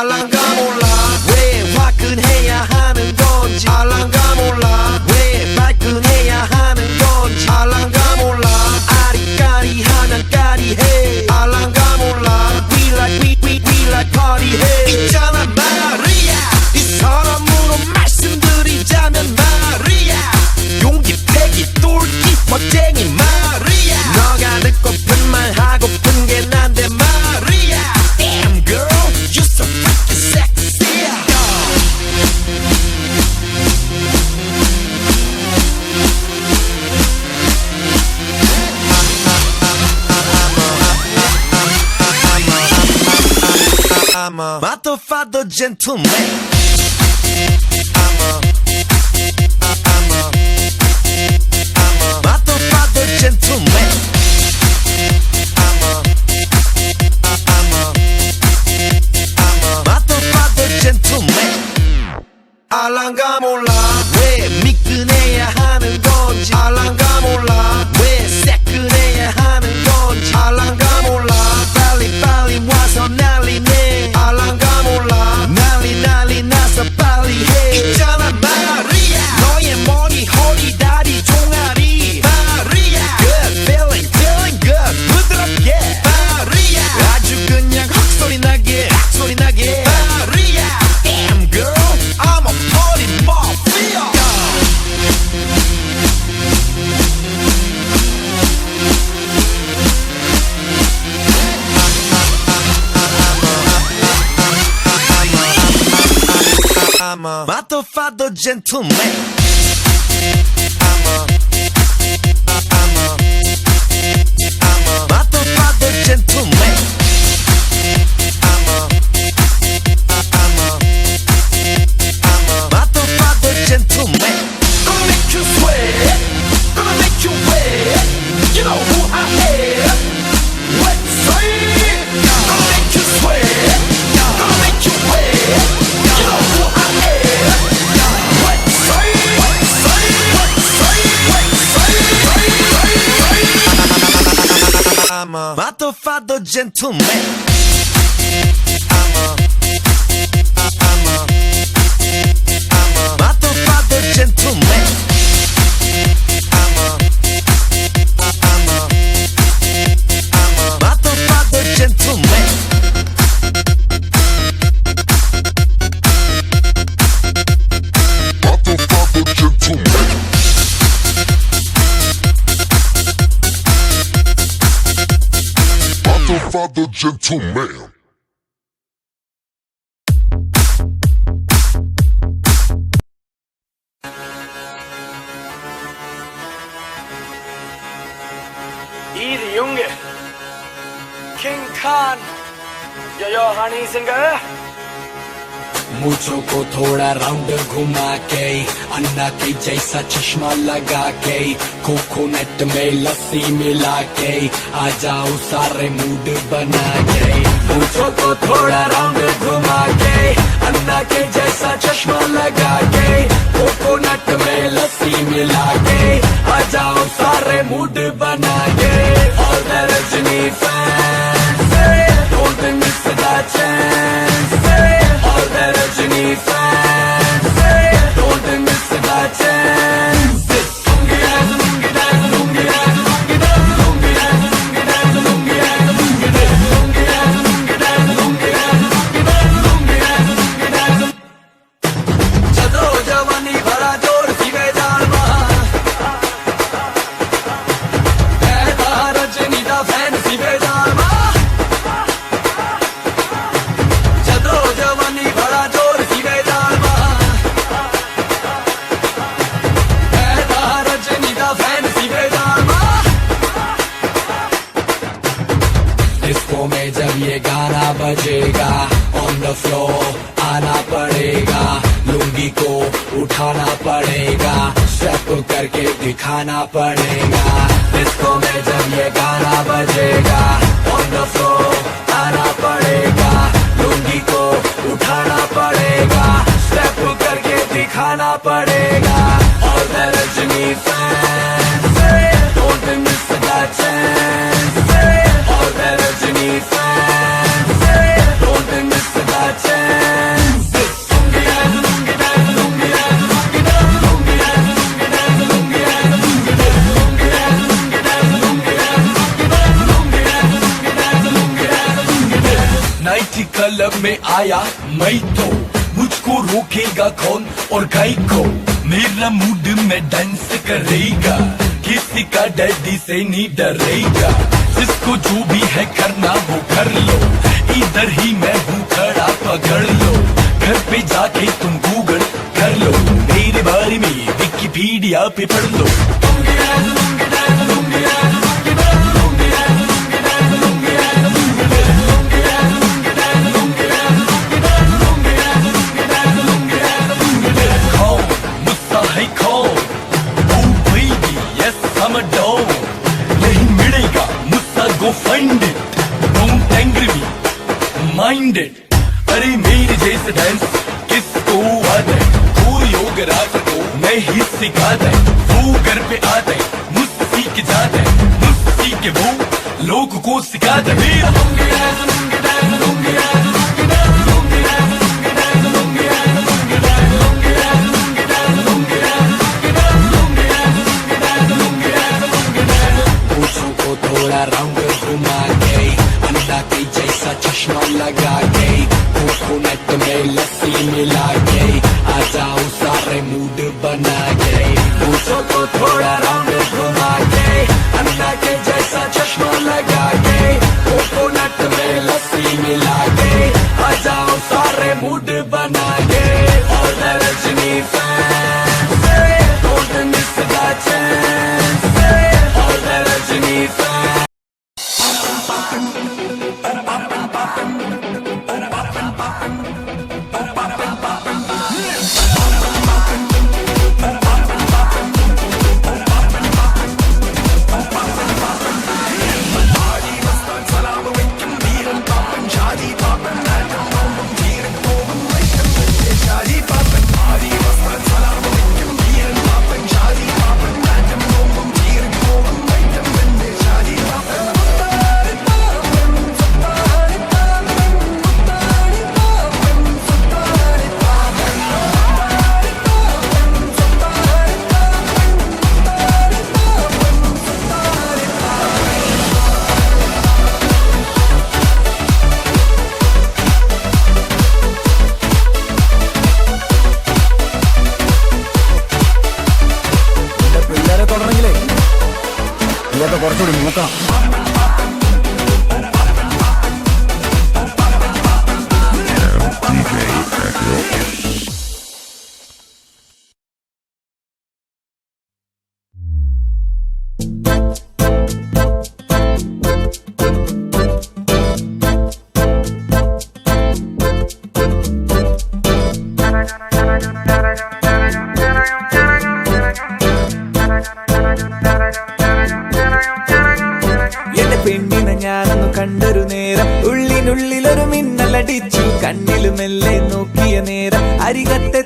알랑가 몰라 왜 화끈해야 하는 건지 알랑가 몰라 왜 발끈해야 하는 건지 알랑가 몰라 아리까리하면 까리해 알랑가 몰라 We like party 해 있잖아 마리아 이 사람으로 말씀드리자면 마리아 용기 패기 똘끼 멋쟁이 마리아 너가 듣고픈 말 하고픈 게 난데 마리아 Damn girl you so fucking sexy I'm a motherfucker gentleman I'm a motherfucker gentleman I'm a motherfucker gentleman 알랑가 몰라 왜 미끈해야 하는 건지 알랑가 몰라 왜 새끈해야 하는 건지 알랑가 몰라 빨리 와서 난리네 알랑가 몰라 난리 나서 빨리 해 있잖아 마리아 너의 머리 허리 다리 종아리 마리아 Good feeling good 부드럽게 마리아 아주 그냥 헉소리 나게 마리아 Damn girl I'm a party mafia I'm a motherfucker gentleman I'm a motherfucker gentleman I'm a motherfucker gentleman Gonna make you sweat Gonna make you wet You know who I am Let's say Gonna make you sweat Gonna make you wet You know who I am Let's say I'm a motherfucker gentleman I'm a motherfucker gentleman I'm a motherfucker gentleman motherfucker gentleman motherfucker gentleman Idi Junge, King Khan, yo honey singer. मुझो को थोड़ा round घुमा के अन्ना के जैसा चश्मा लगा के coconut में लस्सी मिला के आ जाओ सारे मूड बना के मुझो को थोड़ा राउंड घुमा के अन्ना के जैसा चश्मा लगा के कोकोनट में लस्सी मिला के आ जाओ सारे मूड बना के All the Rajni fans don't miss the chance All the Rajni fans don't miss the chance Lungi dance, lungi dance, lungi dance, lungi dance, lungi dance, lungi dance, lungi dance, lungi dance, lungi dance, lungi dance, lungi dance, lungi dance, lungi dance, lungi dance. Chadro jawani bhara jor sive jalma. Aisa Rajni da fan sive jalma. Chadro jawani bhara jor sive jalma. Aisa Rajni da fan sive jalma. Disco में जब ये गाना बजेगा on the floor आना पड़ेगा लुंगी को उठाना पड़ेगा स्टेप करके दिखाना पड़ेगा डिस्को में जब ये गाना बजेगा ऑन द फ्लोर आना पड़ेगा लुंगी को उठाना पड़ेगा स्टेप करके दिखाना पड़ेगा All the Rajni fans don't miss the chance All the Rajni fans don't miss the chance में आया मैं तो मुझको रोकेगा कौन और गाय को मेरा मूड में डांस करेगा किसी का डैडी से नहीं डरेगा जिसको जो भी है करना वो कर लो इधर ही मैं हूँ खड़ा पकड़ लो घर पे जाके तुम गूगल कर लो मेरे बारे में विकिपीडिया पे पढ़ लो Go find it, don't anger me, mind it. अरे मेरे जैसे डांस किसको आता है कोरियोग्राफर को मैं ही सिखाता है वो घर पे आता है मुझसे सीख जाता है मुझसे सीख के वो लोगों को सिखाता है राउंड घुमा के अंडा के जैसा चश्मा लगा के कोकोनट में लस्सी मिला के आ जाओ सारे मूड बना के पूछो तो थोड़ा राउंड घुमा के अंडा के जैसा चश्मा लगा के कोकोनट में लस्सी मिला के आ जाओ सारे मूड बना के और Rajni fan don't miss the chance और रजनी फैन കുറച്ചുകൂടി നോക്കാം പെണ്ണിനെ ഞാനൊന്നു കണ്ടൊരു നേരം ഉള്ളിനുള്ളിലൊരു മിന്നലടിച്ചു കണ്ണിലുമെല്ലെ നോക്കിയ നേരം അരികത്തെ